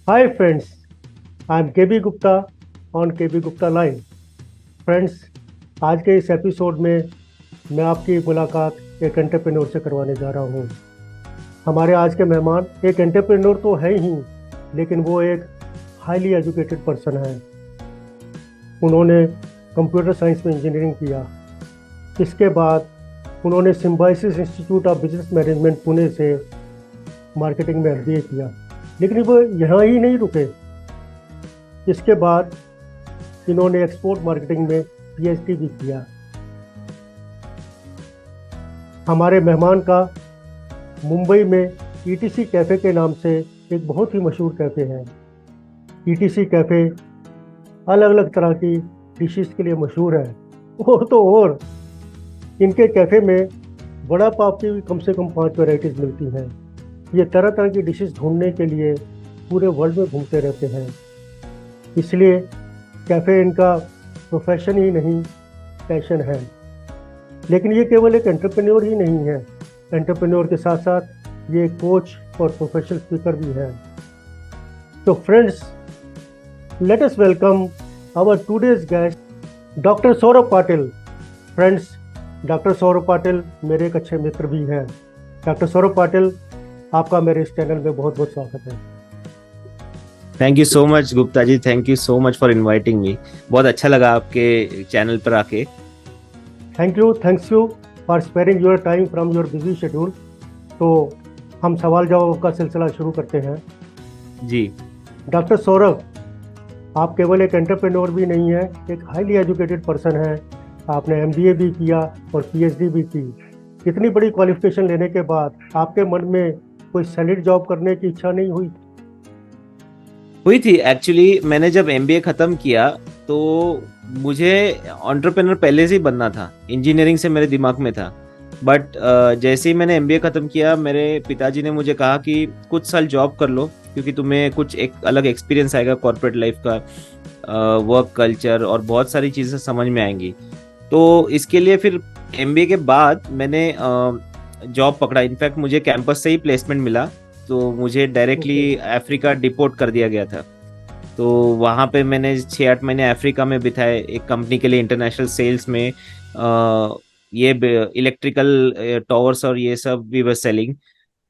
Hi friends, I'm KB Gupta on KB Gupta Line. Friends, आज के इस episode में मैं आपकी मुलाकात एक एंटरप्रेन्योर से करवाने जा रहा हूँ। हमारे आज के मेहमान एक एंटरप्रेन्योर तो है ही, लेकिन वो एक हाईली एजुकेटेड पर्सन है। उन्होंने कंप्यूटर साइंस में इंजीनियरिंग किया। इसके बाद उन्होंने symbiosis institute of business management Pune से मार्केटिंग में MBA किया। लेकिन वो यहाँ ही नहीं रुके। इसके बाद इन्होंने एक्सपोर्ट मार्केटिंग में PhD भी किया। हमारे मेहमान का मुंबई में ETC कैफ़े के नाम से एक बहुत ही मशहूर कैफ़े है। ETC कैफ़े अलग अलग तरह की डिशेस के लिए मशहूर है। वो तो और इनके कैफ़े में वड़ा पाव की कम से कम 5 वैरायटीज़ मिलती हैं। ये तरह तरह की डिशेस ढूंढने के लिए पूरे वर्ल्ड में घूमते रहते हैं। इसलिए कैफ़े इनका प्रोफेशन ही नहीं, पैशन है। लेकिन ये केवल एक एंटरप्रेन्योर ही नहीं है। एंटरप्रेन्योर के साथ साथ ये कोच और प्रोफेशनल स्पीकर भी है। तो friends, let us welcome our today's guest doctor Saurabh Patil. Friends, doctor Saurabh Patil मेरे एक अच्छे मित्र भी हैं। डॉक्टर सौरभ पाटिल, आपका मेरे इस चैनल में बहुत बहुत स्वागत है। Thank you so much Gupta ji, thank you so much for inviting me. बहुत अच्छा लगा आपके चैनल पर आके। Thanks you for sparing your time from your busy schedule. तो हम सवाल जवाब का सिलसिला शुरू करते हैं। जी डॉक्टर सौरभ, आप केवल एक एंटरप्रेन्योर भी नहीं है, एक हाईली एजुकेटेड पर्सन है। आपने MBA भी किया और PhD भी की। इतनी बड़ी क्वालिफिकेशन लेने के बाद आपके मन में कोई सैलरी जॉब करने की इच्छा नहीं हुई थी। एक्चुअली मैंने जब MBA खत्म किया तो मुझे एंटरप्रेन्योर पहले से ही बनना था, इंजीनियरिंग से मेरे दिमाग में था। बट जैसे ही मैंने MBA खत्म किया, मेरे पिताजी ने मुझे कहा कि कुछ साल जॉब कर लो, क्योंकि तुम्हें कुछ एक अलग एक्सपीरियंस आएगा कॉर्पोरेट लाइफ का, वर्क कल्चर और बहुत सारी चीज़ें समझ में आएंगी। तो इसके लिए फिर MBA के बाद मैंने जॉब पकड़ा। इनफैक्ट मुझे कैंपस से ही प्लेसमेंट मिला, तो मुझे डायरेक्टली अफ्रीका डिपोर्ट कर दिया गया था। तो वहाँ पे मैंने 6-8 महीने अफ्रीका में बिताए एक कंपनी के लिए, इंटरनेशनल सेल्स में। ये इलेक्ट्रिकल टावर्स और ये सब वी वर सेलिंग।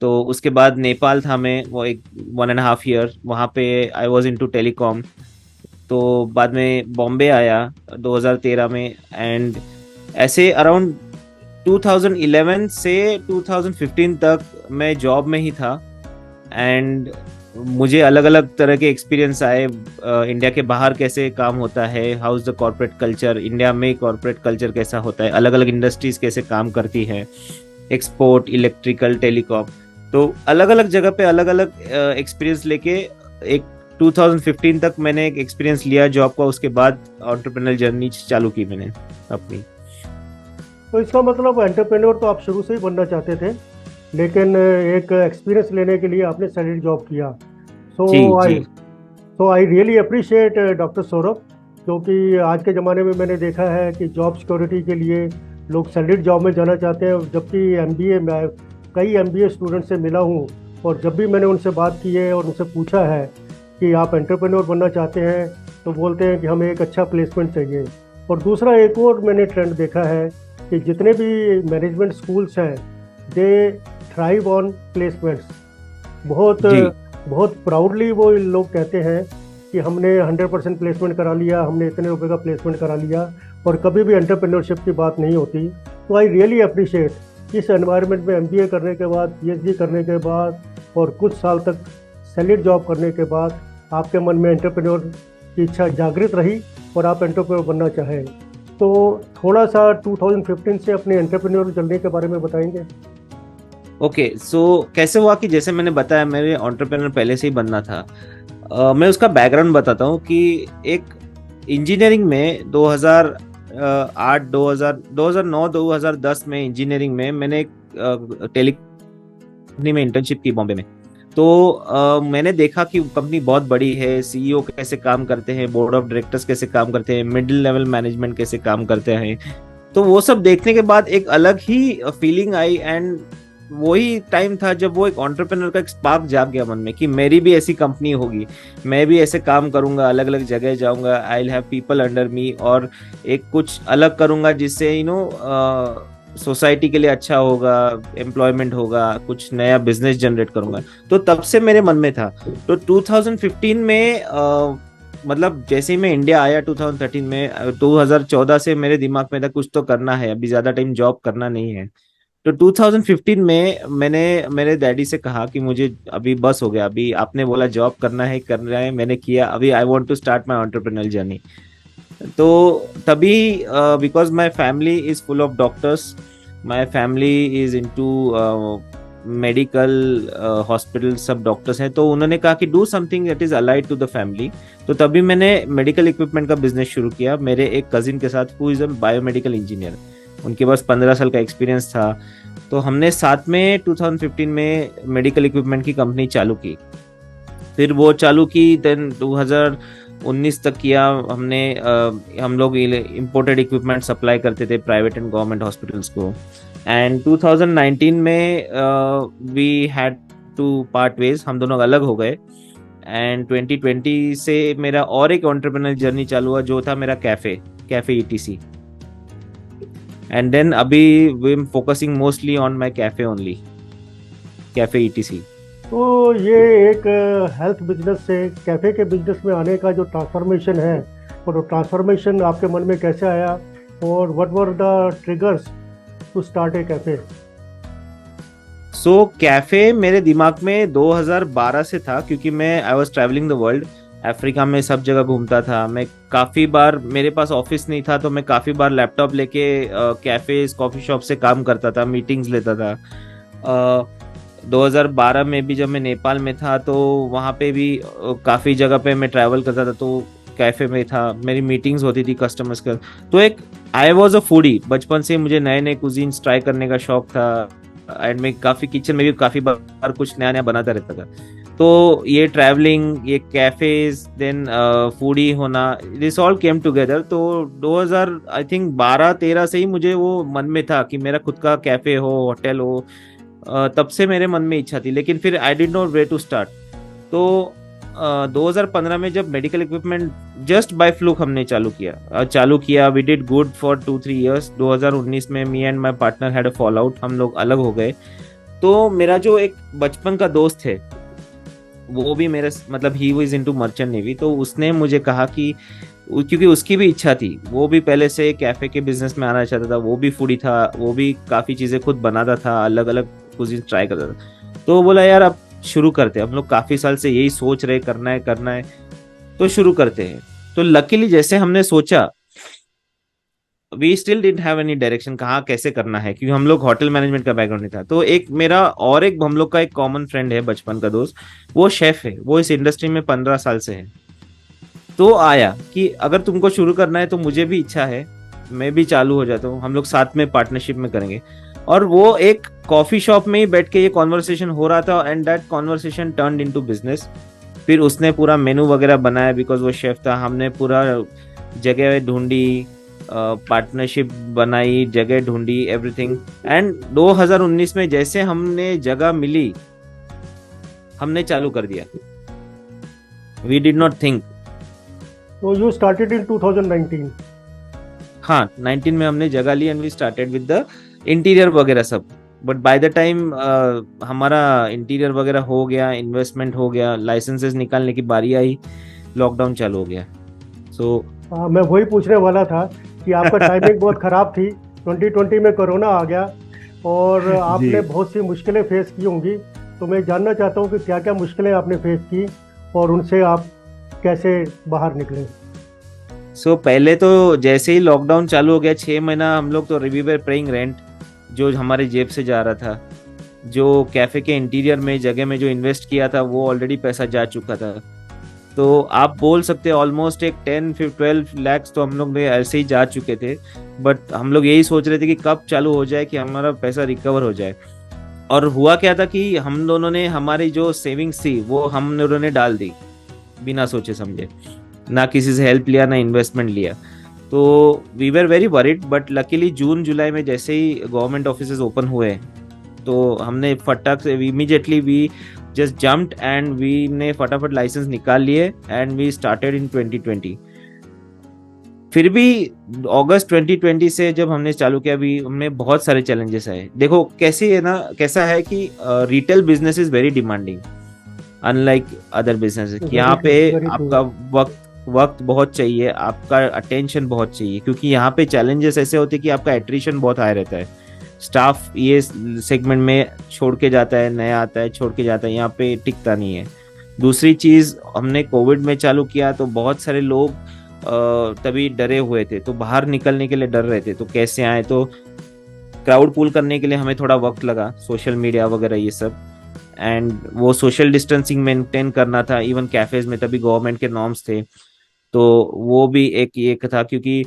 तो उसके बाद नेपाल था, मैं वो एक 1.5 ईयर वहाँ पे आई वॉज इनटू टेलीकॉम। तो बाद में बॉम्बे आया 2013 में। एंड ऐसे अराउंड 2011 से 2015 तक मैं जॉब में ही था। एंड मुझे अलग अलग तरह के एक्सपीरियंस आए। इंडिया के बाहर कैसे काम होता है, how is the corporate culture, India में कॉर्पोरेट कल्चर कैसा होता है, अलग अलग इंडस्ट्रीज कैसे काम करती है, एक्सपोर्ट, इलेक्ट्रिकल, टेलीकॉम। तो अलग अलग जगह पे अलग अलग एक्सपीरियंस लेके एक 2015 तक मैंने एक एक्सपीरियंस लिया जॉब का। उसके बाद एंटरप्रेन्योर जर्नी चालू की मैंने अपनी। तो इसका मतलब एंटरप्रेन्योर तो आप शुरू से ही बनना चाहते थे, लेकिन एक एक्सपीरियंस लेने के लिए आपने सैलरी जॉब किया। सो जी आई जी। So I really appreciate doctor Saurabh, क्योंकि आज के ज़माने में मैंने देखा है कि जॉब सिक्योरिटी के लिए लोग सैलरी जॉब में जाना चाहते हैं। जबकि MBA में कई MBA स्टूडेंट से मिला हूँ, और जब भी मैंने उनसे बात की है और उनसे पूछा है कि आप एंटरप्रेन्योर बनना चाहते हैं, तो बोलते हैं कि हमें एक अच्छा प्लेसमेंट चाहिए। और दूसरा एक और मैंने ट्रेंड देखा है कि जितने भी मैनेजमेंट स्कूल्स हैं, दे थ्राइव ऑन प्लेसमेंट्स। बहुत जी बहुत प्राउडली वो लोग कहते हैं कि हमने 100% प्लेसमेंट करा लिया, हमने इतने रुपए का प्लेसमेंट करा लिया, और कभी भी एंटरप्रेन्योरशिप की बात नहीं होती। तो आई रियली अप्रिशिएट इस एनवायरनमेंट में MBA करने के बाद, PhD करने के बाद और कुछ साल तक सैलरी जॉब करने के बाद आपके मन में एंटरप्रेन्योर की इच्छा जागृत रही और आप एंटरप्रेन्योर बनना चाहें। तो थोड़ा सा 2015 से अपने एंटरप्रेन्योर जर्नी के बारे में बताएंगे। ओके। सो कैसे हुआ कि जैसे मैंने बताया, मेरे एंटरप्रेन्योर पहले से ही बनना था। मैं उसका बैकग्राउंड बताता हूँ कि एक इंजीनियरिंग में 2008 2009 2010 में इंजीनियरिंग में मैंने एक टेली कंपनी में इंटर्नशिप की बॉम्बे में। तो मैंने देखा कि कंपनी बहुत बड़ी है, CEO कैसे काम करते हैं, बोर्ड ऑफ डायरेक्टर्स कैसे काम करते हैं, मिडिल लेवल मैनेजमेंट कैसे काम करते हैं। तो वो सब देखने के बाद एक अलग ही फीलिंग आई। एंड वही टाइम था जब वो एक एंटरप्रेन्योर का एक स्पार्क जाग गया मन में कि मेरी भी ऐसी कंपनी होगी, मैं भी ऐसे काम करूंगा, अलग अलग जगह जाऊंगा, I will have people under मी, और एक कुछ अलग करूंगा जिससे सोसाइटी के लिए अच्छा होगा, एम्प्लॉयमेंट होगा, कुछ नया बिजनेस जनरेट करूंगा। तो तब से मेरे मन में था। तो 2015 में मतलब जैसे ही मैं इंडिया आया 2013 में, 2014 से मेरे दिमाग में था कुछ तो करना है, अभी ज्यादा टाइम जॉब करना नहीं है। तो 2015 में मैंने मेरे डैडी से कहा कि मुझे अभी बस हो गया, अभी आपने बोला जॉब करना है, करना है, मैंने किया, अभी I want to start my entrepreneur journey. तो तभी because my family is full of doctors, my family is into medical, hospital, सब डॉक्टर्स हैं, तो उन्होंने कहा कि do something that is allied to the family. तो तभी मैंने मेडिकल इक्विपमेंट का बिजनेस शुरू किया मेरे एक कजिन के साथ, who is a biomedical engineer. उनके पास 15 साल का एक्सपीरियंस था। तो हमने साथ में 2015 में मेडिकल इक्विपमेंट की कंपनी चालू की। फिर वो चालू की, देन 2019 तक किया हमने। हम लोग इम्पोर्टेड इक्विपमेंट सप्लाई करते थे प्राइवेट एंड गवर्नमेंट हॉस्पिटल्स को। एंड 2019 में we had to part ways, हम दोनों अलग हो गए। एंड 2020 से मेरा और एक एंटरप्रेन्योर जर्नी चालू हुआ, जो था मेरा cafe, cafe ETC. And then अभी we am focusing mostly on my cafe only, cafe ETC. तो ये एक हेल्थ बिजनेस से कैफ़े के बिजनेस में आने का जो ट्रांसफॉर्मेशन है, और वो ट्रांसफॉर्मेशन आपके मन में कैसे आया, और what were the triggers to start a cafe? So cafe मेरे दिमाग में 2012 से था, क्योंकि मैं I was travelling the world, Africa में सब जगह घूमता था मैं। काफ़ी बार मेरे पास ऑफिस नहीं था, तो मैं काफ़ी बार लैपटॉप लेके कैफेज, कॉफ़ी शॉप से काम करता था, मीटिंग्स लेता था। 2012 में भी जब मैं नेपाल में था, तो वहाँ पे भी काफ़ी जगह पे मैं ट्रैवल करता था, तो कैफे में था, मेरी मीटिंग्स होती थी कस्टमर्स का। तो एक आई वॉज अ फूडी, बचपन से मुझे नए नए कुजीन्स ट्राई करने का शौक था। एंड मैं काफ़ी किचन में भी काफ़ी बार कुछ नया नया बनाता रहता था। तो ये ट्रैवलिंग, ये कैफेज, देन फूडी होना, दिस ऑल केम टुगेदर। तो 2000 आई थिंक 12-13 से ही मुझे वो मन में था कि मेरा खुद का कैफे हो, होटल हो। तब से मेरे मन में इच्छा थी, लेकिन फिर I did not way to start. तो 2015 में जब medical equipment just by fluke हमने चालू किया, we did good for 2-3 years. 2019 में me and my partner had a fall out, हम लोग अलग हो गए। तो मेरा जो एक बचपन का दोस्त है, वो भी मेरे मतलब he was into merchant navy, तो उसने मुझे कहा कि क्योंकि उसकी भी इच्छा थी, वो भी पहले से कैफे के बिजनेस में आना चाहता था, वो भी फूडी था, वो भी काफ़ी चीज़ें खुद बनाता था, अलग अलग कुजीन ट्राई करता था। तो बोला यार अब शुरू करते हैं, हम लोग काफ़ी साल से यही सोच रहे, करना है, तो शुरू करते हैं। तो लकीली जैसे हमने सोचा, we still didn't have any direction कहाँ कैसे करना है, क्योंकि हम लोग होटल मैनेजमेंट का बैकग्राउंड नहीं था। तो एक मेरा और एक हम लोग का एक कॉमन फ्रेंड है, बचपन का दोस्त, वो शेफ है, वो इस इंडस्ट्री में 15 साल से है। तो आया कि अगर तुमको शुरू करना है तो मुझे भी इच्छा है, मैं भी चालू हो जाता हूँ, हम लोग साथ में पार्टनरशिप में करेंगे। और वो एक कॉफी शॉप में ही बैठ के ये कॉन्वर्सेशन हो रहा था, and that conversation turned into business. फिर उसने पूरा मेनू वगैरह बनाया, बिकॉज वो शेफ था, हमने पूरा जगह ढूंढी, पार्टनरशिप बनाई, जगह ढूंढी, एवरीथिंग। एंड 2019 में जैसे हमने जगह मिली, हमने चालू कर दिया। We did not think. तो यू स्टार्टेड इन 2019? हाँ, 19 में हमने जगह ली and we started with the interior वगैरह सब। बट बाय द टाइम हमारा इंटीरियर वगैरह हो गया, इन्वेस्टमेंट हो गया, लाइसेंसेस निकालने की बारी आई, लॉकडाउन चालू हो गया। सो मैं वही पूछने वाला था कि आपका टाइमिंग बहुत ख़राब थी, 2020 में कोरोना आ गया और आपने बहुत सी मुश्किलें फेस की होंगी। तो मैं जानना चाहता हूँ कि क्या क्या मुश्किलें आपने फेस की और उनसे आप कैसे बाहर निकले। सो पहले तो जैसे ही लॉकडाउन चालू हो गया, 6 महीना हम लोग तो वी वर पेइंग रेंट, जो हमारे जेब से जा रहा था। जो कैफे के इंटीरियर में जगह में जो इन्वेस्ट किया था, वो ऑलरेडी पैसा जा चुका था। तो आप बोल सकते हैं ऑलमोस्ट एक 10-12 लैक्स तो हम लोग में ऐसे ही जा चुके थे। बट हम लोग यही सोच रहे थे कि कब चालू हो जाए, कि हमारा पैसा रिकवर हो जाए। और हुआ क्या था कि हम दोनों ने हमारी जो सेविंग्स थी वो हम दोनों ने डाल दी, बिना सोचे समझे, ना किसी से हेल्प लिया, ना इन्वेस्टमेंट लिया। तो we were very worried, but luckily June July में जैसे ही गवर्नमेंट ऑफिसेज ओपन हुए, तो हमने फटाक से immediately we just jumped and we ने फटाफट लाइसेंस निकाल लिए एंड वी स्टार्टेड इन 2020। फिर भी अगस्त 2020 से जब हमने चालू किया, भी हमने बहुत सारे चैलेंजेस आए। देखो कैसे है ना, कैसा है कि retail business is very demanding unlike other business. यहाँ पे वेरी ट्रू। आपका वक्त वक्त बहुत चाहिए, आपका अटेंशन बहुत चाहिए, क्योंकि यहाँ पे चैलेंजेस ऐसे होते हैं कि आपका एट्रिशन बहुत हाई रहता है। स्टाफ ये सेगमेंट में छोड़ के जाता है, नया आता है छोड़ के जाता है, यहाँ पे टिकता नहीं है। दूसरी चीज, हमने कोविड में चालू किया तो बहुत सारे लोग तभी डरे हुए थे, तो बाहर निकलने के लिए डर रहे थे, तो कैसे आए। तो क्राउड पूल करने के लिए हमें थोड़ा वक्त लगा, सोशल मीडिया वगैरह ये सब, एंड वो सोशल डिस्टेंसिंग मेंटेन करना था। इवन कैफेज में तभी गवर्नमेंट के नॉर्म्स थे, तो वो भी एक था, क्योंकि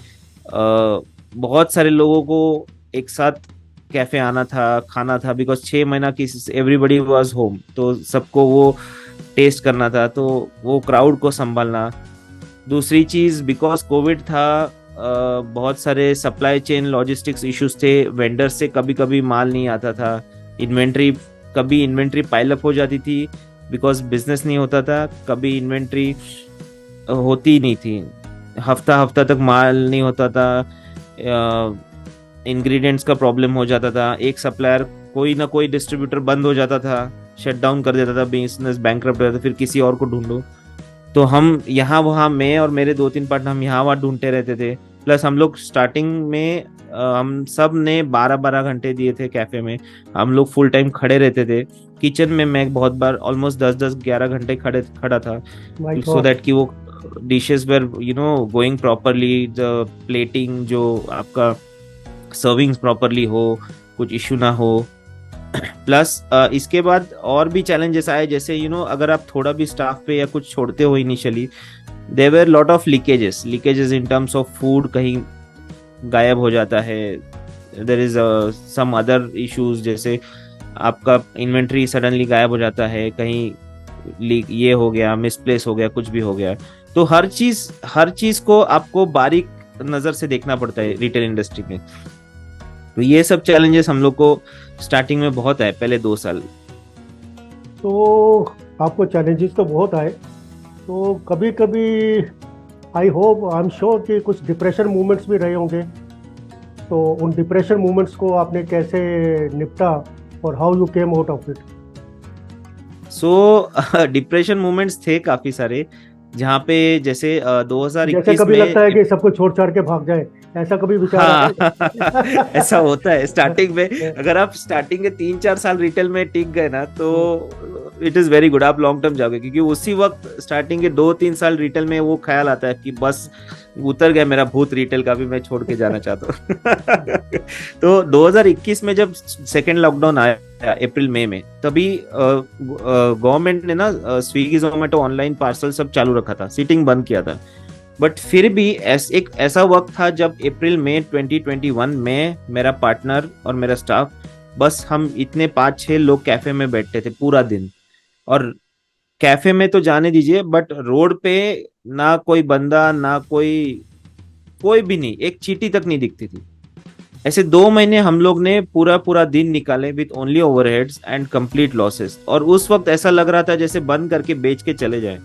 बहुत सारे लोगों को एक साथ कैफे आना था, खाना था, बिकॉज 6 महीना की एवरीबडी वाज होम, तो सबको वो टेस्ट करना था, तो वो क्राउड को संभालना। दूसरी चीज, बिकॉज कोविड था, बहुत सारे सप्लाई चेन लॉजिस्टिक्स इश्यूज थे, वेंडर से कभी कभी माल नहीं आता था, इन्वेंट्री कभी इन्वेंट्री पाइलअप हो जाती थी बिकॉज बिजनेस नहीं होता था, कभी इन्वेंट्री होती नहीं थी, हफ्ता हफ्ता तक माल नहीं होता था, इंग्रेडिएंट्स का प्रॉब्लम हो जाता था, एक सप्लायर कोई ना कोई डिस्ट्रीब्यूटर बंद हो जाता था, शट डाउन कर देता था, बिजनेस बैंकरप्ट हो जाता था, फिर किसी और को ढूंढो। तो हम यहाँ वहाँ, मैं और मेरे 2-3 पार्टनर, हम यहाँ वहाँ ढूंढते रहते थे। प्लस हम लोग स्टार्टिंग में हम सब ने 12-12 घंटे दिए थे कैफे में, हम लोग फुल टाइम खड़े रहते थे किचन में। मैं बहुत बार ऑलमोस्ट 10-10-11 घंटे खड़ा था, माय सो गॉड। दैट कि वो dishes were going properly, the plating, जो आपका सर्विंग्स प्रॉपरली हो, कुछ इश्यू ना हो। प्लस इसके बाद और भी चैलेंजेस आए, जैसे अगर आप थोड़ा भी स्टाफ पे या कुछ छोड़ते हो initially, there were lot of leakages in terms of food, कहीं गायब हो जाता है, there is some other issues, जैसे आपका इन्वेंट्री सडनली गायब हो जाता है, कहीं लीक ये हो गया, मिसप्लेस हो गया, कुछ भी हो गया। तो हर चीज को आपको बारीक नजर से देखना पड़ता है रिटेल इंडस्ट्री में। तो ये सब चैलेंजेस हम लोग को स्टार्टिंग में बहुत है, पहले 2 साल। तो आपको चैलेंजेस तो बहुत आए, तो कभी कभी I hope, I am sure कि कुछ डिप्रेशन मोमेंट्स भी रहे होंगे। तो उन डिप्रेशन मोमेंट्स को आपने कैसे निपटा और how you came out of it? So depression moments थे काफी सारे, जहाँ पे जैसे जैसे 2021 कभी लगता है में। कि सबको छोड़ छाड़ के भाग जाए, ऐसा कभी विचार हाँ आया? ऐसा होता है स्टार्टिंग में। अगर आप स्टार्टिंग के 3-4 साल रिटेल में टिक गए ना, तो इट इज वेरी गुड, आप लॉन्ग टर्म जाओगे, क्योंकि उसी वक्त स्टार्टिंग के 2-3 साल रिटेल में वो ख्याल आता है कि बस उतर गया मेरा भूत रिटेल का भी, मैं छोड़ के जाना चाहता हूँ। तो 2021 में जब सेकेंड लॉकडाउन आया अप्रैल मई में, तभी गवर्नमेंट ने ना स्विगी जोमेटो ऑनलाइन पार्सल सब चालू रखा था, सीटिंग बंद किया था। बट फिर भी एक ऐसा वक्त था जब अप्रैल मई 2021 में मेरा पार्टनर और मेरा स्टाफ, बस हम इतने 5-6 लोग कैफे में बैठते थे पूरा दिन। और कैफे में तो जाने दीजिए, बट रोड पे ना कोई बंदा, ना कोई कोई भी नहीं, एक चींटी तक नहीं दिखती थी। ऐसे 2 महीने हम लोग ने पूरा पूरा दिन निकाले with only overheads and complete losses. और उस वक्त ऐसा लग रहा था जैसे बंद करके बेच के चले जाए,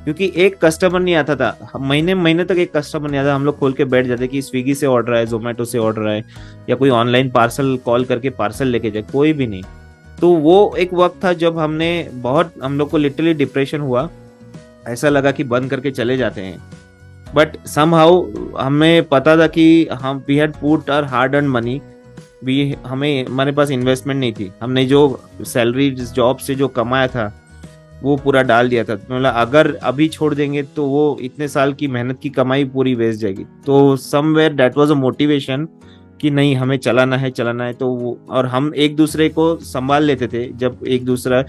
क्योंकि एक कस्टमर नहीं आता था, महीने महीने तक एक कस्टमर नहीं आता। हम लोग खोल के बैठ जाते कि स्विगी से ऑर्डर है, जोमेटो से ऑर्डर है, या कोई ऑनलाइन पार्सल कॉल करके पार्सल लेके जाए, कोई भी नहीं। तो वो एक वक्त था जब हम लोग को लिटरली डिप्रेशन हुआ, ऐसा लगा कि बंद करके चले जाते हैं। बट समहाउ हमें पता था कि हम we had put our hard earn money, हमारे पास इन्वेस्टमेंट नहीं थी, हमने जो सैलरी जॉब से जो कमाया था वो पूरा डाल दिया था। मतलब अगर अभी छोड़ देंगे तो वो इतने साल की मेहनत की कमाई पूरी वेस्ट जाएगी। तो somewhere that was a motivation कि नहीं, हमें चलाना है। तो और हम एक दूसरे को संभाल लेते थे, जब एक दूसरा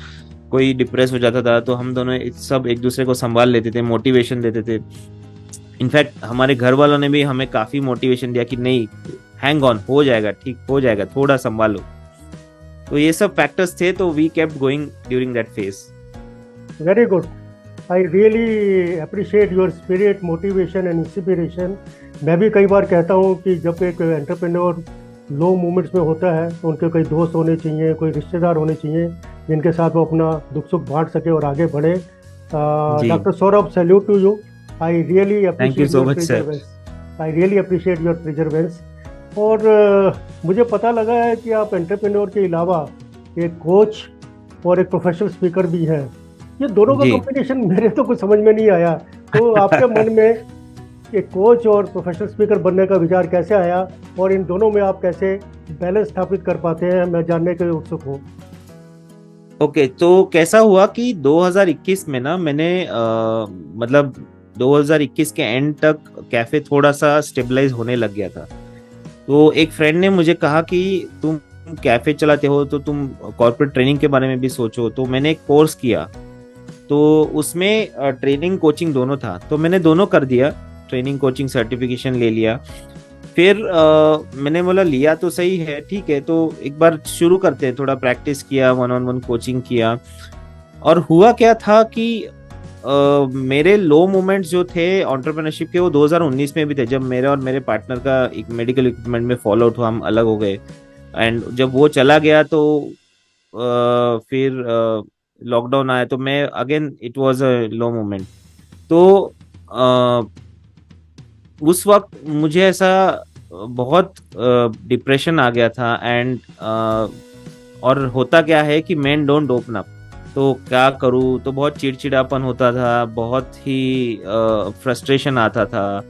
कोई डिप्रेस हो जाता था तो हम दोनों सब एक दूसरे को संभाल लेते थे, मोटिवेशन देते थे। इनफैक्ट हमारे घर वालों ने भी हमें काफी मोटिवेशन दिया कि नहीं, हैंग ऑन, हो जाएगा, ठीक हो जाएगा, थोड़ा संभालो। तो ये सब फैक्टर्स थे, तो we kept going during that phase. Very good, I really appreciate your spirit, motivation and inspiration. मैं भी कई बार कहता हूँ कि जब एक एंटरप्रेन्योर लो मोमेंट्स में होता है तो उनके कोई दोस्त होने चाहिए, कोई रिश्तेदार होने चाहिए जिनके साथ वो अपना दुख सुख बांट सके और आगे बढ़े। जी। Doctor Saurabh, salute to you. I really thank you appreciate so your much sir. Perseverance. I really appreciate your perseverance. और मुझे पता लगा है कि आप एंटरप्रेन्योर के अलावा एक कोच और एक प्रोफेशनल स्पीकर भी हैं। ये दोनों का जी। कॉम्बिनेशन मेरे तो कुछ समझ में नहीं आया। तो आपके मन में एक कोच और प्रोफेशनल स्पीकर बनने का विचार कैसे आया, और इन दोनों में आप कैसे बैलेंस स्थापित कर पाते हैं, मैं जानने के लिए उत्सुक हूँ। ओके, तो कैसा हुआ कि 2021 में ना मैंने मतलब 2021 के एंड तक कैफे थोड़ा सा स्टेबलाइज होने लग गया था। तो एक फ्रेंड ने मुझे कहा कि तुम कैफे चलाते हो तो तुम कॉर्पोरेट ट्रेनिंग के बारे में भी सोचो। तो मैंने एक कोर्स किया, तो उसमें ट्रेनिंग कोचिंग दोनों था, तो मैंने दोनों कर दिया। ट्रेनिंग कोचिंग सर्टिफिकेशन ले लिया। फिर मैंने बोला लिया तो सही है, ठीक है, तो एक बार शुरू करते हैं। थोड़ा प्रैक्टिस किया, वन ऑन वन कोचिंग किया। और हुआ क्या था कि मेरे लो मोमेंट्स जो थे एंटरप्रेन्योरशिप के, वो 2019 में भी थे, जब मेरे और मेरे पार्टनर का एक मेडिकल इक्विपमेंट में फॉल आउट हुआ, हम अलग हो गए। एंड जब वो चला गया तो फिर लॉकडाउन आया, तो मैं again it was a low moment. तो उस वक्त मुझे ऐसा बहुत डिप्रेशन आ गया था। एंड और होता क्या है कि मैन डोंट ओपन अप, तो क्या करूँ, तो बहुत चिड़चिड़ापन होता था, बहुत ही फ्रस्ट्रेशन आता था।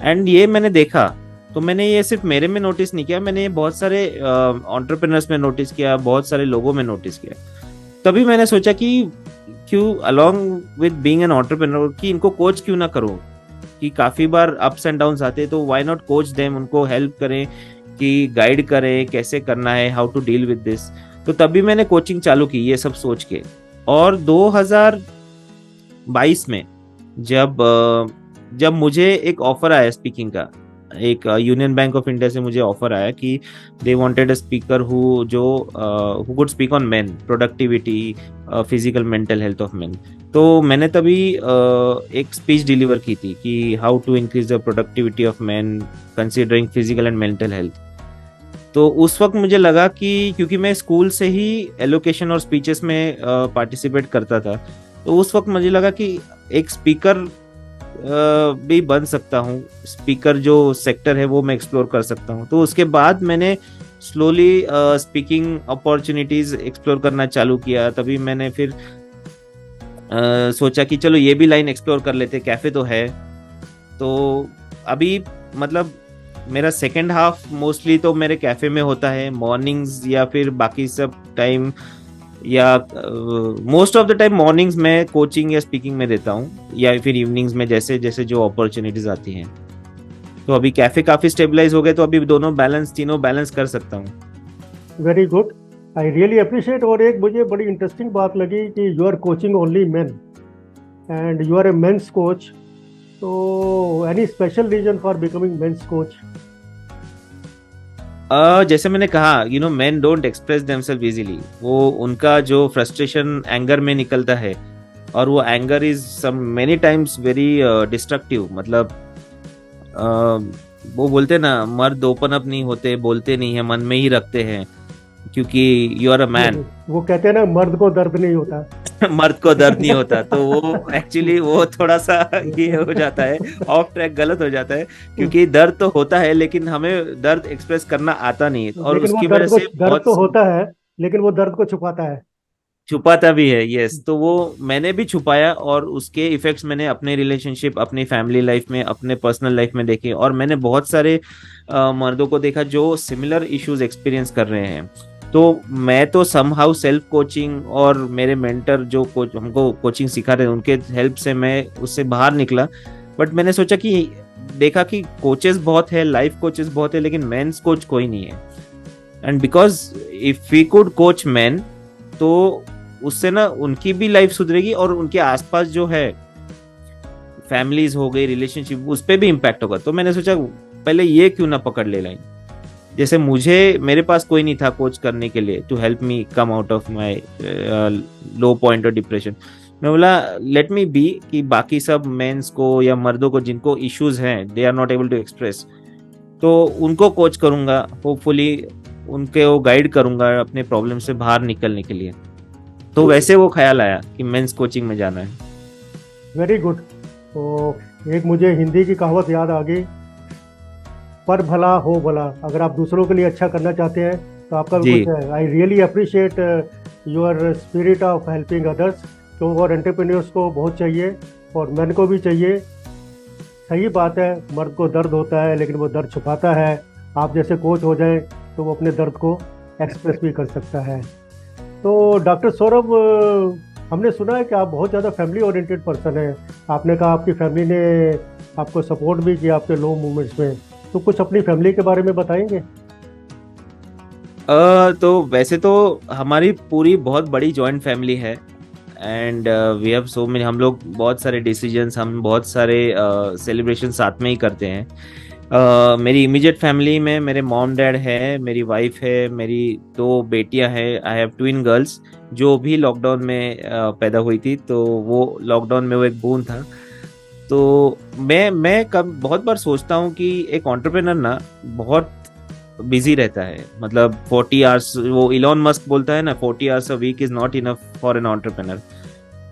एंड ये मैंने देखा, तो मैंने ये सिर्फ मेरे में नोटिस नहीं किया, मैंने ये बहुत सारे एंटरप्रेन्योर्स में नोटिस किया, बहुत सारे लोगों में नोटिस किया। तभी मैंने सोचा कि क्यों along with being an entrepreneur कि इनको कोच क्यों ना करूं, कि काफी बार अप्स एंड डाउन्स आते हैं, तो व्हाई नॉट कोच देम, उनको हेल्प करें, कि गाइड करें कैसे करना है, how to deal with this. तो तभी मैंने कोचिंग चालू की ये सब सोच के। और 2022 में जब मुझे एक ऑफर आया स्पीकिंग का, एक यूनियन बैंक ऑफ इंडिया से मुझे ऑफर आया कि they wanted a speaker who could speak on men productivity, physical mental health of men. तो मैंने तभी एक स्पीच डिलीवर की थी कि how to increase the productivity of man considering physical and mental health. तो उस वक्त मुझे लगा कि क्योंकि मैं स्कूल से ही एलोकेशन और स्पीचेस में पार्टिसिपेट करता था, तो उस वक्त मुझे लगा कि एक स्पीकर भी बन सकता हूँ, स्पीकर जो सेक्टर है वो मैं एक्सप्लोर कर सकता हूँ। तो उसके बाद मैंने स्लोली स्पीकिंग अपॉर्चुनिटीज एक्सप्लोर करना चालू किया। तभी मैंने फिर सोचा कि चलो ये भी लाइन एक्सप्लोर कर लेते, कैफे तो है। तो अभी मतलब मेरा सेकेंड हाफ मोस्टली तो मेरे कैफे में होता है, मॉर्निंग्स या फिर बाकी सब टाइम, या most of the time mornings में कोचिंग या स्पीकिंग में देता हूँ, या फिर इवनिंग्स में जैसे जैसे जो अपॉर्चुनिटीज आती हैं। तो अभी कैफे काफी स्टेबलाइज हो गए, तो अभी दोनों बैलेंस, तीनों बैलेंस कर सकता हूँ। Very good, I really appreciate. और एक मुझे बड़ी इंटरेस्टिंग बात लगी कि you are coaching only men and you are a men's coach. तो any special reason for becoming men's coach? जैसे मैंने कहा, you know, man don't express themselves easily. वो उनका जो फ्रस्ट्रेशन एंगर में निकलता है, और वो anger is some many times very destructive. मतलब वो बोलते हैं ना, मर्द ओपन अप नहीं होते, बोलते नहीं है, मन में ही रखते हैं, क्योंकि यू आर अ मैन। वो कहते हैं ना, मर्द को दर्द नहीं होता। मर्द को दर्द नहीं होता, तो वो एक्चुअली वो थोड़ा सा ये हो जाता है, ऑफ ट्रैक गलत हो जाता है। क्योंकि दर्द तो होता है, लेकिन हमें दर्द एक्सप्रेस करना आता नहीं है, और लेकिन वो उसकी वजह से दर्द बहुत तो होता है, लेकिन वो दर्द को छुपाता है। छुपाता भी है। यस, तो वो मैंने भी छुपाया, और उसके इफेक्ट्स मैंने अपने रिलेशनशिप, अपनी फैमिली लाइफ में, अपने पर्सनल लाइफ में देखे। और मैंने बहुत सारे मर्दों को देखा जो सिमिलर इश्यूज एक्सपीरियंस कर रहे हैं। तो मैं तो समहाउ सेल्फ कोचिंग, और मेरे मेंटर जो कोच हमको कोचिंग सिखा रहे हैं, उनके हेल्प से मैं उससे बाहर निकला। बट मैंने सोचा कि देखा कि कोचेस बहुत है, लाइफ कोचेस बहुत है, लेकिन मेंस कोच कोई नहीं है। And because if we could coach man, तो उससे ना उनकी भी लाइफ सुधरेगी, और उनके आसपास जो है फैमिलीज हो गई, रिलेशनशिप, उस पर भी इम्पैक्ट होगा। तो मैंने सोचा पहले ये क्यों ना पकड़ ले लाइन। जैसे मेरे पास कोई नहीं था कोच करने के लिए, to help me come out of my low point of depression. मैं बोला लेट मी बी, कि बाकी सब मेंस को या मर्दों को जिनको इश्यूज हैं, they are not able to express, तो उनको कोच करूंगा, होपफुली उनके वो गाइड करूंगा अपने प्रॉब्लम से बाहर निकलने के लिए। तो वैसे वो ख्याल आया कि मेंस कोचिंग में जाना है। Very good. तो एक मुझे हिंदी की कहावत याद आ गई, पर भला हो भला। अगर आप दूसरों के लिए अच्छा करना चाहते हैं तो आपका भी जी कुछ है। आई really appreciate your spirit of helping others. तो और एंटरप्रेन्योर्स को बहुत चाहिए, और मैन को भी चाहिए। सही बात है, मर्द को दर्द होता है लेकिन वो दर्द छुपाता है। आप जैसे कोच हो जाए तो वो अपने दर्द को एक्सप्रेस भी कर सकता है। तो डॉक्टर सौरभ, हमने सुना है कि आप बहुत ज़्यादा फैमिली ओरिएंटेड पर्सन हैं। आपने कहा आपकी फैमिली ने आपको सपोर्ट भी किया आपके लो मोमेंट्स में। तो कुछ अपनी फैमिली के बारे में बताएंगे? तो वैसे तो हमारी पूरी बहुत बड़ी जॉइंट फैमिली है, and we have so many, हम लोग बहुत सारे डिसीजंस, हम बहुत सारे सेलिब्रेशन साथ में ही करते हैं। मेरी इमीडिएट फैमिली में मेरे मॉम डैड है, मेरी वाइफ है, मेरी दो बेटियां हैं। आई हैव ट्विन गर्ल्स जो भी लॉकडाउन में पैदा हुई थी, तो वो लॉकडाउन में वो एक बूंद था। तो मैं कब बहुत बार सोचता हूँ कि एक एंटरप्रेन्योर ना बहुत बिजी रहता है। मतलब 40 आवर्स, वो इलॉन मस्क बोलता है ना, 40 hours a week is not enough for an entrepreneur.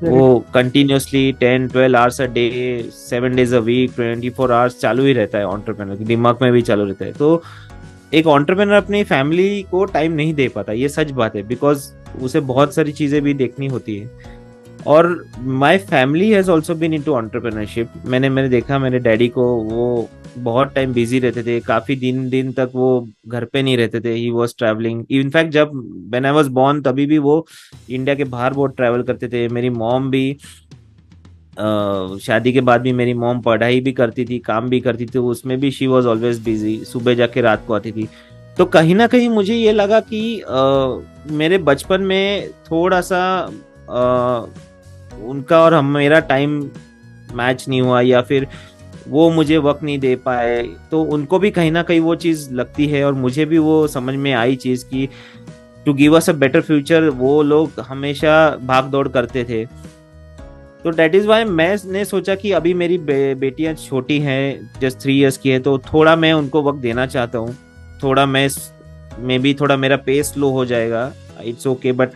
Very वो continuously 10-12 hours a day, 7 days a week, 24 hours चालू ही रहता है, एंटरप्रेन्योर के दिमाग में भी चालू रहता है। तो एक एंटरप्रेन्योर अपनी फैमिली को टाइम नहीं दे पाता, ये सच बात है, बिकॉज उसे बहुत सारी चीजें भी देखनी होती है। और my family has also been into entrepreneurship. मैंने देखा मेरे डैडी को, वो बहुत टाइम बिजी रहते थे, काफी दिन दिन तक वो घर पे नहीं रहते थे, ही वॉज ट्रैवलिंग। इनफैक्ट जब व्हेन आई वाज बोर्न तभी भी वो इंडिया के बाहर बहुत ट्रैवल करते थे। मेरी मॉम भी शादी के बाद भी मेरी मॉम पढ़ाई भी करती थी, काम भी करती थी, उसमें भी शी वॉज ऑलवेज बिजी, सुबह जाके रात को आती थी। तो कहीं ना कहीं मुझे ये लगा कि मेरे बचपन में थोड़ा सा उनका और हम मेरा टाइम मैच नहीं हुआ, या फिर वो मुझे वक्त नहीं दे पाए। तो उनको भी कहीं ना कहीं वो चीज लगती है, और मुझे भी वो समझ में आई चीज की to give us a better future वो लोग हमेशा भाग दौड़ करते थे। तो डेट इज वाई मैंने सोचा कि अभी मेरी बेटियां छोटी हैं, जस्ट 3 इयर्स की है, तो थोड़ा मैं उनको वक्त देना चाहता हूँ। थोड़ा मैं भी थोड़ा मेरा पेस स्लो हो जाएगा, इट्स ओके, बट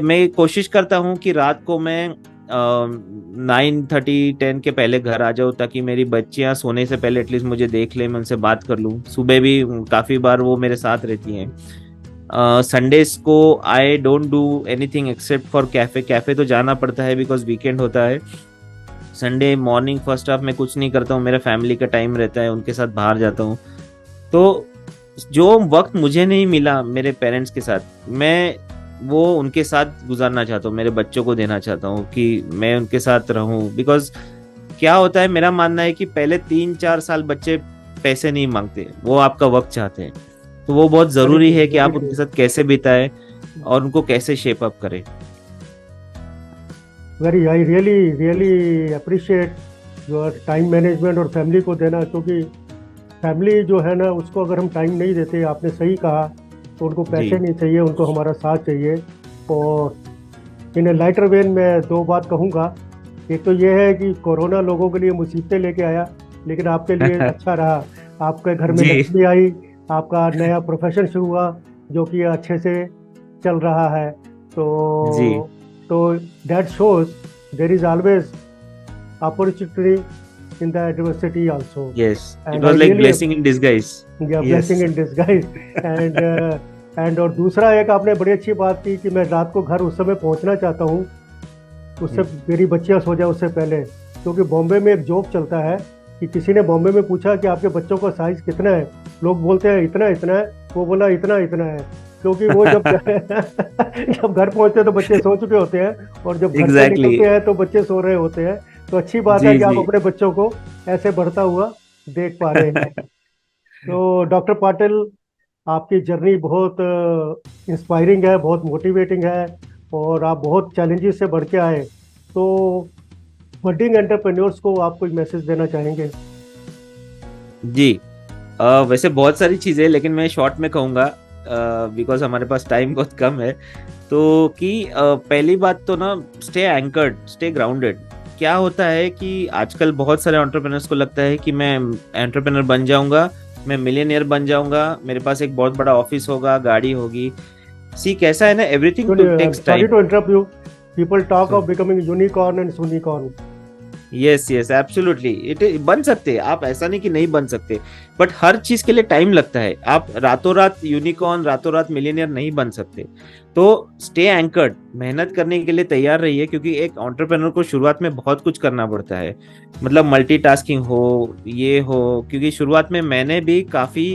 मैं कोशिश करता हूँ कि रात को मैं 9:30-10 के पहले घर आ जाऊँ, ताकि मेरी बच्चियां सोने से पहले एटलीस्ट मुझे देख ले, मैं उनसे बात कर लूँ। सुबह भी काफी बार वो मेरे साथ रहती हैं। संडेज को I don't do anything except for cafe. Cafe तो जाना पड़ता है बिकॉज वीकेंड होता है। संडे मॉर्निंग फर्स्ट हाफ में कुछ नहीं करता हूँ, मेरा फैमिली का टाइम रहता है, उनके साथ बाहर जाता हूँ। तो जो वक्त मुझे नहीं मिला मेरे पेरेंट्स के साथ, मैं वो उनके साथ गुजारना चाहता हूँ, मेरे बच्चों को देना चाहता हूँ कि मैं उनके साथ रहूं। बिकॉज क्या होता है, मेरा मानना है कि पहले 3-4 साल बच्चे पैसे नहीं मांगते, वो आपका वक्त चाहते हैं। तो वो बहुत वेरी जरूरी है गुड, कि वेरी आप उनके गुड। साथ कैसे बिताएं और उनको कैसे शेप अप करें। Very, I really really appreciate your time management और फैमिली को देना। क्योंकि फैमिली जो है ना, उसको अगर हम टाइम नहीं देते, आपने सही कहा, तो उनको पैसे जी नहीं चाहिए, उनको हमारा साथ चाहिए। और इन लाइटर वेन मैं दो बात कहूँगा। एक तो ये है कि कोरोना लोगों के लिए मुसीबतें लेके आया, लेकिन आपके लिए अच्छा रहा। आपके घर में जी लक्ष्मी आई, आपका नया प्रोफेशन शुरू हुआ जो कि अच्छे से चल रहा है। जी तो that shows there is always opportunity in the adversity also. Yes, it and was I like really, blessing in disguise. Yeah yes blessing in disguise. And और दूसरा एक आपने बड़ी अच्छी बात की कि मैं रात को घर उस समय पहुंचना चाहता हूं, उससे मेरी बच्चियां सो जाए उससे पहले। क्योंकि बॉम्बे में एक जोक चलता है कि किसी ने बॉम्बे में पूछा कि आपके बच्चों का साइज कितना है। लोग बोलते हैं इतना इतना है, वो बोला इतना इतना है। क्योंकि वो जब जब घर पहुंचते हैं तो बच्चे सो चुके होते हैं, और जब घर से एग्जैक्टली। निकलते हैं तो बच्चे सो रहे होते हैं। तो अच्छी बात है जी कि आप जी अपने बच्चों को ऐसे बढ़ता हुआ देख पा रहे हैं। तो डॉक्टर पाटिल, आपकी जर्नी बहुत इंस्पायरिंग है, बहुत मोटिवेटिंग है, और आप बहुत चैलेंजेस से बढ़ के आए। तो बडिंग एंटरप्रेन्योर्स को आप कोई मैसेज देना चाहेंगे? जी। वैसे बहुत सारी चीजें, लेकिन मैं शॉर्ट में कहूंगा बिकॉज हमारे पास टाइम बहुत कम है। तो कि पहली बात तो ना, स्टे एंकर्ड, स्टे ग्राउंडेड। क्या होता है कि आजकल बहुत सारे एंटरप्रेन्योर्स को लगता है कि मैं एंटरप्रेन्योर बन जाऊंगा मैं मिलियनियर बन जाऊंगा, मेरे पास एक बहुत बड़ा ऑफिस होगा, गाड़ी होगी। सी कैसा है ना, everything to takes Sorry time. to interrupt you. People talk of becoming unicorn and unicorn. Yes yes absolutely, it बन सकते हैं आप, ऐसा नहीं कि नहीं बन सकते, बट हर चीज के लिए टाइम लगता है। आप रातों रात यूनिकॉर्न, रातों रात मिलियनियर नहीं बन सकते। तो स्टे एंकर्ड, मेहनत करने के लिए तैयार रहिए, क्योंकि एक एंटरप्रेन्योर को शुरुआत में बहुत कुछ करना पड़ता है। मतलब मल्टीटास्किंग हो, ये हो, क्योंकि शुरुआत में मैंने भी काफी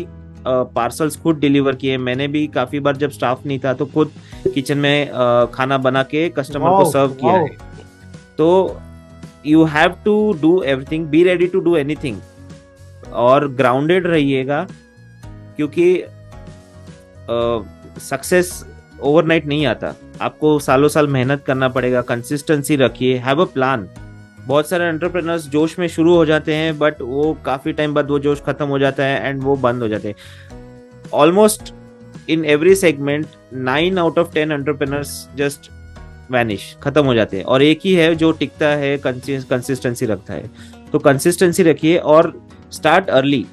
पार्सल्स खुद डिलीवर किए। मैंने भी काफी बार जब स्टाफ नहीं था तो खुद किचन में खाना बना के कस्टमर को Wow, सर्व किया wow. है। तो you have to do everything, be ready to do anything, और ग्राउंडेड रहिएगा, क्योंकि सक्सेस ओवरनाइट नहीं आता। आपको सालों साल मेहनत करना पड़ेगा। कंसिस्टेंसी रखिए, हैव अ प्लान। बहुत सारे एंटरप्रेन्योर्स जोश में शुरू हो जाते हैं, बट वो काफी टाइम बाद वो जोश खत्म हो जाता है एंड वो बंद हो जाते हैं। Almost in every segment 9 out of 10 entrepreneurs just vanish, खत्म हो जाते हैं, और एक ही है जो टिकता है, कंसिस्टेंसी रखता है। तो कंसिस्टेंसी रखिए और स्टार्ट अर्ली।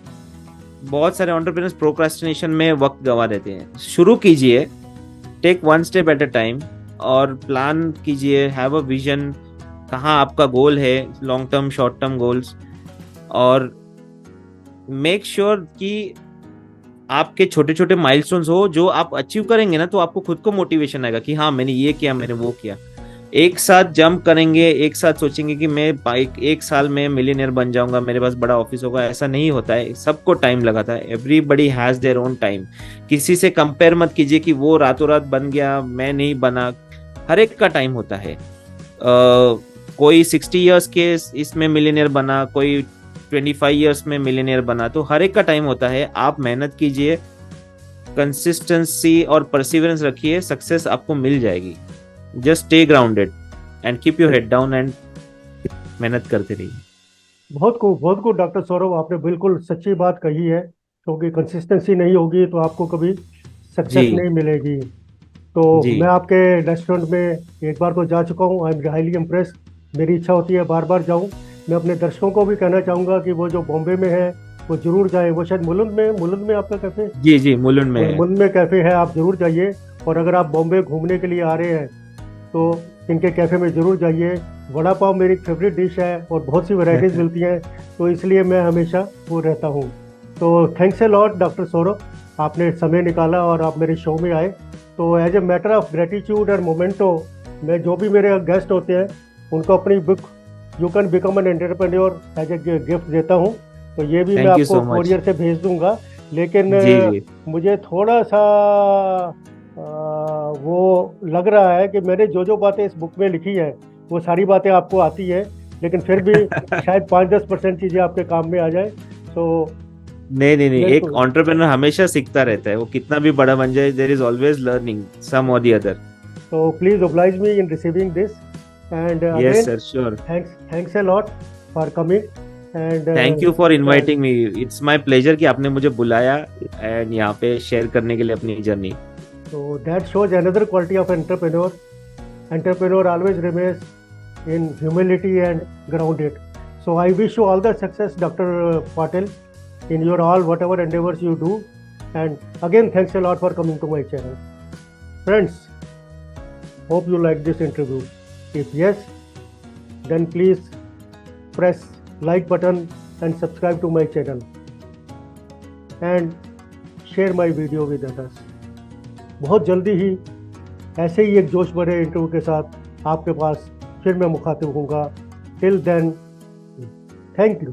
बहुत सारे एंटरप्रेन्योर्स प्रोक्रास्टिनेशन में वक्त गंवा देते हैं। शुरू कीजिए, take one step at a time, और प्लान कीजिए, हैव अ विजन, कहाँ आपका गोल है, long term short term goals, और मेक श्योर कि आपके छोटे छोटे माइलस्टोन्स हो जो आप अचीव करेंगे ना, तो आपको खुद को मोटिवेशन आएगा कि हाँ मैंने ये किया, मैंने वो किया। एक साथ जंप करेंगे, एक साथ सोचेंगे कि मैं एक साल में मिलियनियर बन जाऊंगा, मेरे पास बड़ा ऑफिस होगा, ऐसा नहीं होता है। सबको टाइम लगाता है। Everybody has their own time. किसी से कंपेयर मत कीजिए कि वो रातों रात बन गया, मैं नहीं बना। हर एक का टाइम होता है। कोई 60 इयर्स के इसमें मिलियनियर बना, कोई 25 इयर्स में मिलियनियर बना। तो हर एक का टाइम होता है। आप मेहनत कीजिए, कंसिस्टेंसी और परसिवरेंस रखिए, सक्सेस आपको मिल जाएगी। Just stay grounded and keep your head down and मेहनत करते रहिए। बहुत को डॉक्टर सौरभ, आपने बिल्कुल सच्ची बात कही है, क्योंकि कंसिस्टेंसी नहीं होगी तो आपको कभी सक्सेस जी नहीं मिलेगी। तो जी मैं आपके रेस्टोरेंट में एक बार तो जा चुका हूँ, आई एम हाईली इम्प्रेस्ड। मेरी इच्छा होती है बार बार जाऊँ। मैं अपने दर्शकों को भी कहना चाहूँगा कि वो जो बॉम्बे में है वो जरूर जाए। वो शायद मुलुंड में आपका कैफे, जी जी, मुलुंड में है। मुलुंड में कैफे है, आप जरूर जाइए। और अगर आप बॉम्बे घूमने के लिए आ रहे हैं तो इनके कैफे में ज़रूर जाइए। वड़ा पाव मेरी फेवरेट डिश है और बहुत सी वैरायटीज़ मिलती हैं, तो इसलिए मैं हमेशा वो रहता हूँ। तो thanks a lot doctor Saurabh, आपने समय निकाला और आप मेरे शो में आए। तो as a matter of gratitude और मोमेंटो, मैं जो भी मेरे गेस्ट होते हैं उनको अपनी book you can become an entrepreneur as a gift देता हूँ। तो ये भी मैं थैंक यू आपको सो मच। कोरियर से भेज दूंगा। लेकिन जी जी मुझे थोड़ा सा वो लग रहा है कि मैंने जो जो बातें इस बुक में लिखी हैं वो सारी बातें आपको आती है, लेकिन फिर भी शायद 5-10% चीज़ें आपके काम में आ जाए। तो नहीं नहीं नहीं, एक बिल्कुल। एंटरप्रेन्योर हमेशा सीखता रहता है, वो कितना भी बड़ा बन जाए, there is always learning some और द अदर। तो please oblige me in receiving this, and yes again sir, sure. thanks a lot for coming, and thank you for inviting me, it's my pleasure कि आपने मुझे बुलाया and यहाँ पे share करने के लिए अपनी journey. so that shows another quality of entrepreneur. Entrepreneur always remains in humility and grounded. So I wish you all the success, Dr. Patel, in your all whatever endeavors you do. And again, thanks a lot for coming to my channel. Friends, hope you like this interview. If yes, then please press like button and subscribe to my channel and share my video with others. बहुत जल्दी ही ऐसे ही एक जोश भरे interview के साथ आपके पास फिर मैं मुखातिब होऊंगा। Till then, thank you.